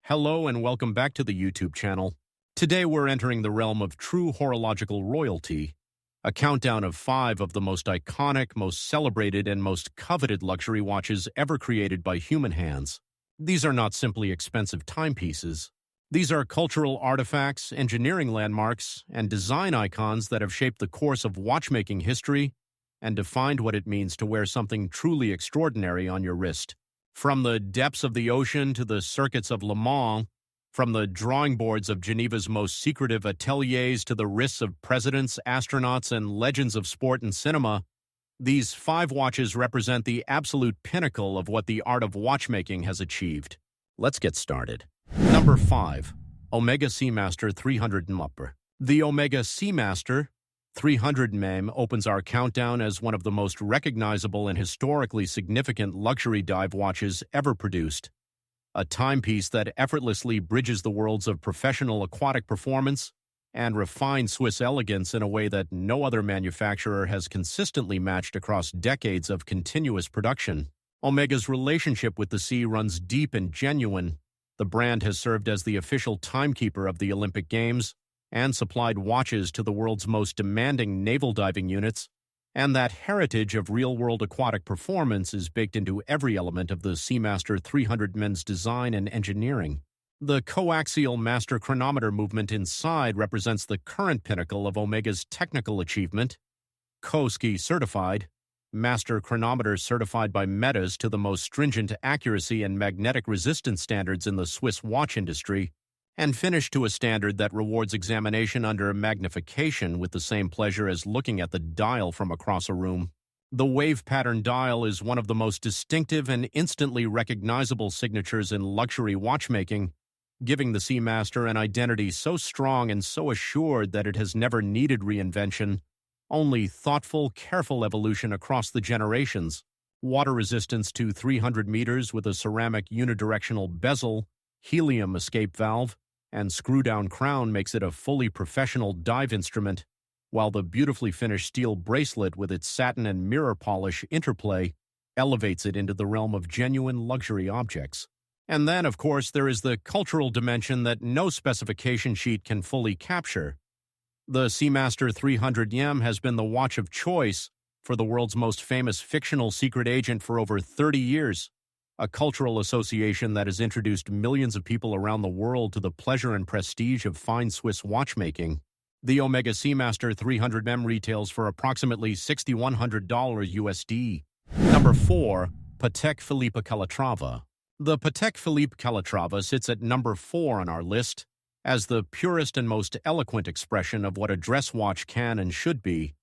Hello and welcome back to the YouTube channel. Today we're entering the realm of true horological royalty, a countdown of 5 of the most iconic, most celebrated, and most coveted luxury watches ever created by human hands. These are not simply expensive timepieces. These are cultural artifacts, engineering landmarks, and design icons that have shaped the course of watchmaking history and defined what it means to wear something truly extraordinary on your wrist. From the depths of the ocean to the circuits of Le Mans, from the drawing boards of Geneva's most secretive ateliers to the wrists of presidents, astronauts, and legends of sport and cinema, these 5 watches represent the absolute pinnacle of what the art of watchmaking has achieved. Let's get started. Number 5. Omega Seamaster 300 mm. The Omega Seamaster 300 mm opens our countdown as one of the most recognizable and historically significant luxury dive watches ever produced. A timepiece that effortlessly bridges the worlds of professional aquatic performance and refined Swiss elegance in a way that no other manufacturer has consistently matched across decades of continuous production. Omega's relationship with the sea runs deep and genuine. The brand has served as the official timekeeper of the Olympic Games and supplied watches to the world's most demanding naval diving units, and that heritage of real-world aquatic performance is baked into every element of the Seamaster 300 mm's design and engineering. The coaxial master chronometer movement inside represents the current pinnacle of Omega's technical achievement. COSCI certified, master chronometer certified by Metas to the most stringent accuracy and magnetic resistance standards in the Swiss watch industry, and finished to a standard that rewards examination under magnification with the same pleasure as looking at the dial from across a room. The wave pattern dial is one of the most distinctive and instantly recognizable signatures in luxury watchmaking, giving the Seamaster an identity so strong and so assured that it has never needed reinvention, only thoughtful, careful evolution across the generations. Water resistance to 300 meters with a ceramic unidirectional bezel, helium escape valve, and screw-down crown makes it a fully professional dive instrument, while the beautifully finished steel bracelet with its satin and mirror polish interplay elevates it into the realm of genuine luxury objects. And then, of course, there is the cultural dimension that no specification sheet can fully capture. The Seamaster 300 mm has been the watch of choice for the world's most famous fictional secret agent for over 30 years. A cultural association that has introduced millions of people around the world to the pleasure and prestige of fine Swiss watchmaking. The Omega Seamaster 300 mm retails for approximately $6,100 USD. Number 4. Patek Philippe Calatrava. The Patek Philippe Calatrava sits at number 4 on our list as the purest and most eloquent expression of what a dress watch can and should be.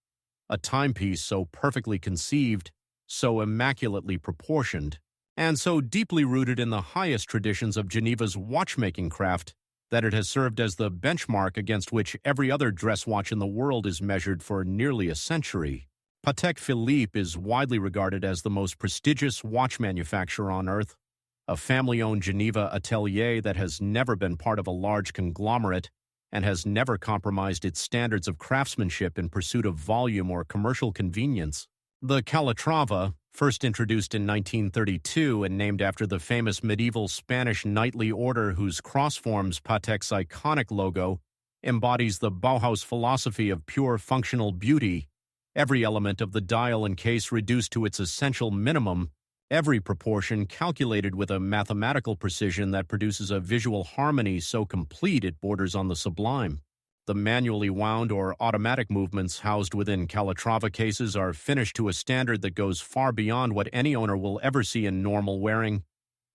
A timepiece so perfectly conceived, so immaculately proportioned, and so deeply rooted in the highest traditions of Geneva's watchmaking craft that it has served as the benchmark against which every other dress watch in the world is measured for nearly a century. Patek Philippe is widely regarded as the most prestigious watch manufacturer on earth, a family-owned Geneva atelier that has never been part of a large conglomerate and has never compromised its standards of craftsmanship in pursuit of volume or commercial convenience. The Calatrava, first introduced in 1932 and named after the famous medieval Spanish knightly order whose cross forms Patek's iconic logo, embodies the Bauhaus philosophy of pure functional beauty, every element of the dial and case reduced to its essential minimum, every proportion calculated with a mathematical precision that produces a visual harmony so complete it borders on the sublime. The manually wound or automatic movements housed within Calatrava cases are finished to a standard that goes far beyond what any owner will ever see in normal wearing.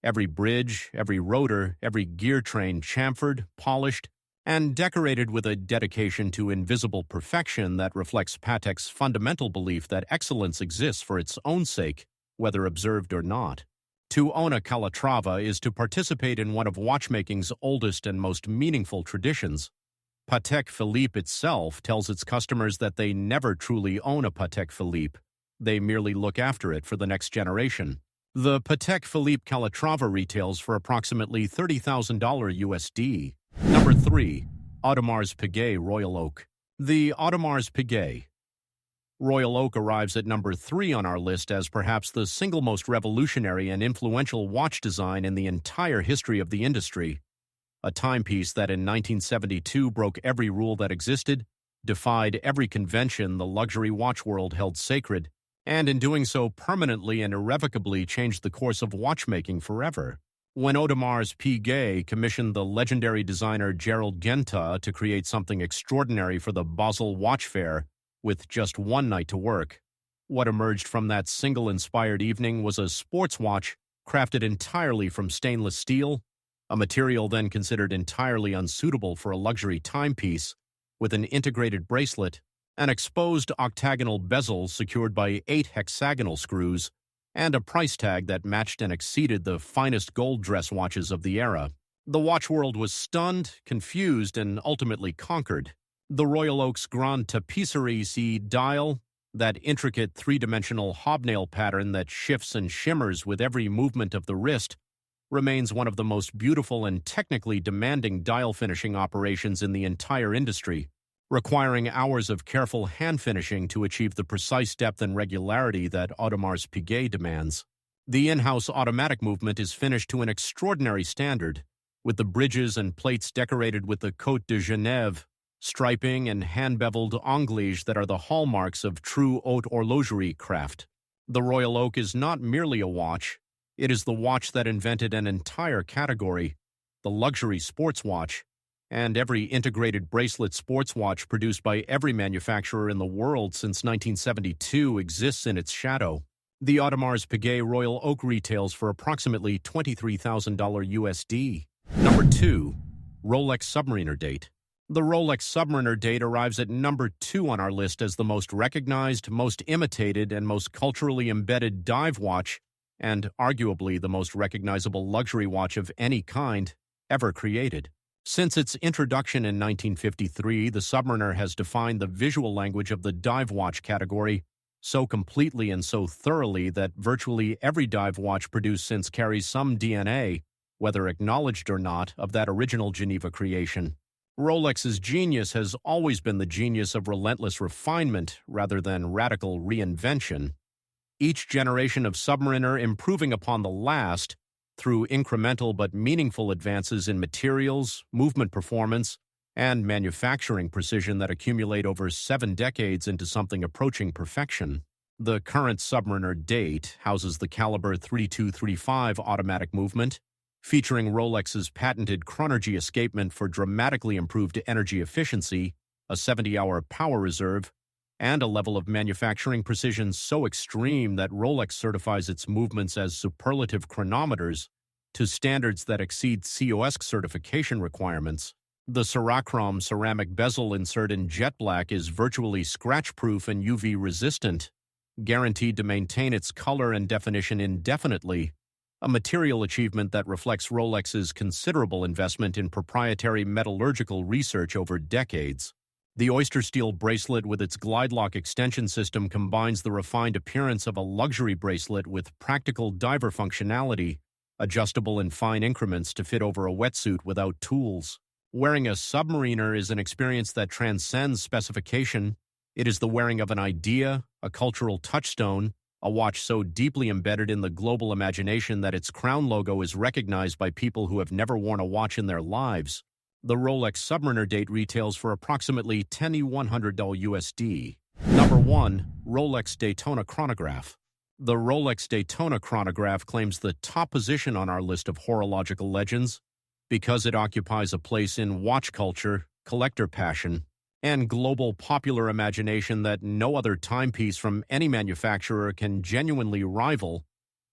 Every bridge, every rotor, every gear train chamfered, polished, and decorated with a dedication to invisible perfection that reflects Patek's fundamental belief that excellence exists for its own sake, whether observed or not. To own a Calatrava is to participate in one of watchmaking's oldest and most meaningful traditions. Patek Philippe itself tells its customers that they never truly own a Patek Philippe. They merely look after it for the next generation. The Patek Philippe Calatrava retails for approximately $30,000 USD. Number 3. Audemars Piguet Royal Oak. The Audemars Piguet Royal Oak arrives at number 3 on our list as perhaps the single most revolutionary and influential watch design in the entire history of the industry. a timepiece that in 1972 broke every rule that existed, defied every convention the luxury watch world held sacred, and in doing so permanently and irrevocably changed the course of watchmaking forever. When Audemars Piguet commissioned the legendary designer Gerald Genta to create something extraordinary for the Basel Watch Fair with just one night to work, what emerged from that single inspired evening was a sports watch crafted entirely from stainless steel, a material then considered entirely unsuitable for a luxury timepiece, with an integrated bracelet, an exposed octagonal bezel secured by 8 hexagonal screws, and a price tag that matched and exceeded the finest gold dress watches of the era. The watch world was stunned, confused, and ultimately conquered. The Royal Oak's Grande Tapisserie C dial, that intricate three-dimensional hobnail pattern that shifts and shimmers with every movement of the wrist, remains one of the most beautiful and technically demanding dial finishing operations in the entire industry, requiring hours of careful hand finishing to achieve the precise depth and regularity that Audemars Piguet demands. The in-house automatic movement is finished to an extraordinary standard, with the bridges and plates decorated with the Côte de Genève, striping and hand-beveled anglige that are the hallmarks of true haute horlogerie craft. The Royal Oak is not merely a watch, it is the watch that invented an entire category, the luxury sports watch, and every integrated bracelet sports watch produced by every manufacturer in the world since 1972 exists in its shadow. The Audemars Piguet Royal Oak retails for approximately $23,000 USD. Number 2. Rolex Submariner Date. The Rolex Submariner Date arrives at number 2 on our list as the most recognized, most imitated, and most culturally embedded dive watch, and arguably the most recognizable luxury watch of any kind ever created. Since its introduction in 1953, the Submariner has defined the visual language of the dive watch category so completely and so thoroughly that virtually every dive watch produced since carries some DNA, whether acknowledged or not, of that original Geneva creation. Rolex's genius has always been the genius of relentless refinement rather than radical reinvention. Each generation of Submariner improving upon the last through incremental but meaningful advances in materials, movement performance, and manufacturing precision that accumulate over 7 decades into something approaching perfection. The current Submariner Date houses the caliber 3235 automatic movement, featuring Rolex's patented Chronergy escapement for dramatically improved energy efficiency, a 70-hour power reserve, and a level of manufacturing precision so extreme that Rolex certifies its movements as superlative chronometers to standards that exceed COS certification requirements. The Cerachrom ceramic bezel insert in jet black is virtually scratch-proof and UV-resistant, guaranteed to maintain its color and definition indefinitely, a material achievement that reflects Rolex's considerable investment in proprietary metallurgical research over decades. The oyster steel bracelet with its glide lock extension system combines the refined appearance of a luxury bracelet with practical diver functionality, adjustable in fine increments to fit over a wetsuit without tools. Wearing a Submariner is an experience that transcends specification. It is the wearing of an idea, a cultural touchstone, a watch so deeply embedded in the global imagination that its crown logo is recognized by people who have never worn a watch in their lives. The Rolex Submariner Date retails for approximately $2,100 USD. Number 1. Rolex Daytona Chronograph. The Rolex Daytona Chronograph claims the top position on our list of horological legends because it occupies a place in watch culture, collector passion, and global popular imagination that no other timepiece from any manufacturer can genuinely rival,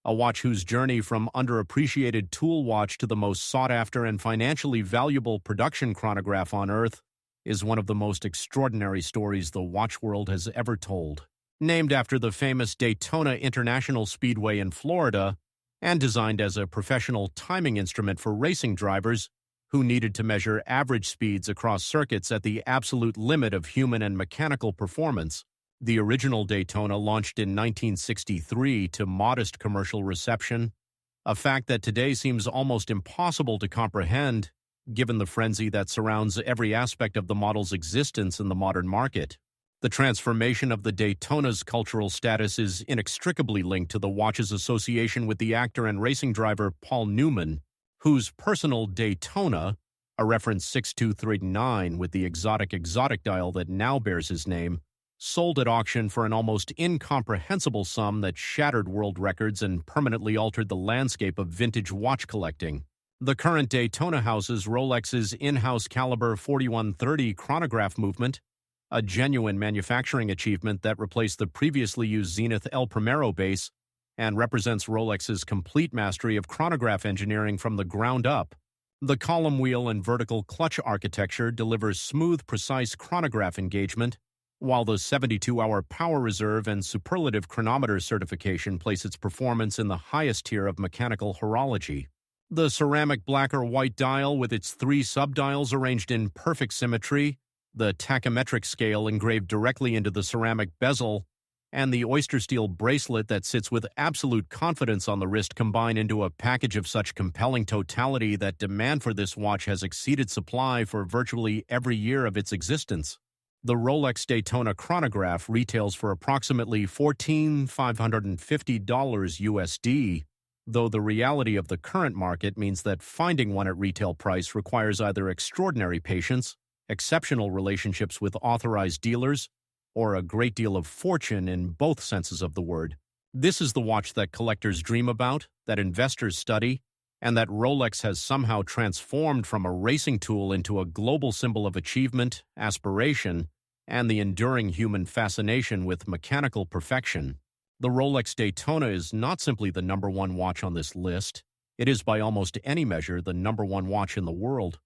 a watch whose journey from underappreciated tool watch to the most sought-after and financially valuable production chronograph on Earth is one of the most extraordinary stories the watch world has ever told. Named after the famous Daytona International Speedway in Florida, and designed as a professional timing instrument for racing drivers who needed to measure average speeds across circuits at the absolute limit of human and mechanical performance, the original Daytona launched in 1963 to modest commercial reception, a fact that today seems almost impossible to comprehend given the frenzy that surrounds every aspect of the model's existence in the modern market. The transformation of the Daytona's cultural status is inextricably linked to the watch's association with the actor and racing driver Paul Newman, whose personal Daytona, A reference 6239 with the exotic dial that now bears his name, sold at auction for an almost incomprehensible sum that shattered world records and permanently altered the landscape of vintage watch collecting. The current Daytona houses Rolex's in-house caliber 4130 chronograph movement, a genuine manufacturing achievement that replaced the previously used Zenith El Primero base and represents Rolex's complete mastery of chronograph engineering from the ground up. The column wheel and vertical clutch architecture delivers smooth, precise chronograph engagement, while the 72-hour power reserve and superlative chronometer certification place its performance in the highest tier of mechanical horology. The ceramic black or white dial with its 3 subdials arranged in perfect symmetry, the tachymetric scale engraved directly into the ceramic bezel, and the oyster steel bracelet that sits with absolute confidence on the wrist combine into a package of such compelling totality that demand for this watch has exceeded supply for virtually every year of its existence. The Rolex Daytona chronograph retails for approximately $14,550 USD, though the reality of the current market means that finding one at retail price requires either extraordinary patience, exceptional relationships with authorized dealers, or a great deal of fortune in both senses of the word. This is the watch that collectors dream about, that investors study, and that Rolex has somehow transformed from a racing tool into a global symbol of achievement, aspiration, and the enduring human fascination with mechanical perfection. The Rolex Daytona is not simply the #1 watch on this list. It is by almost any measure the #1 watch in the world.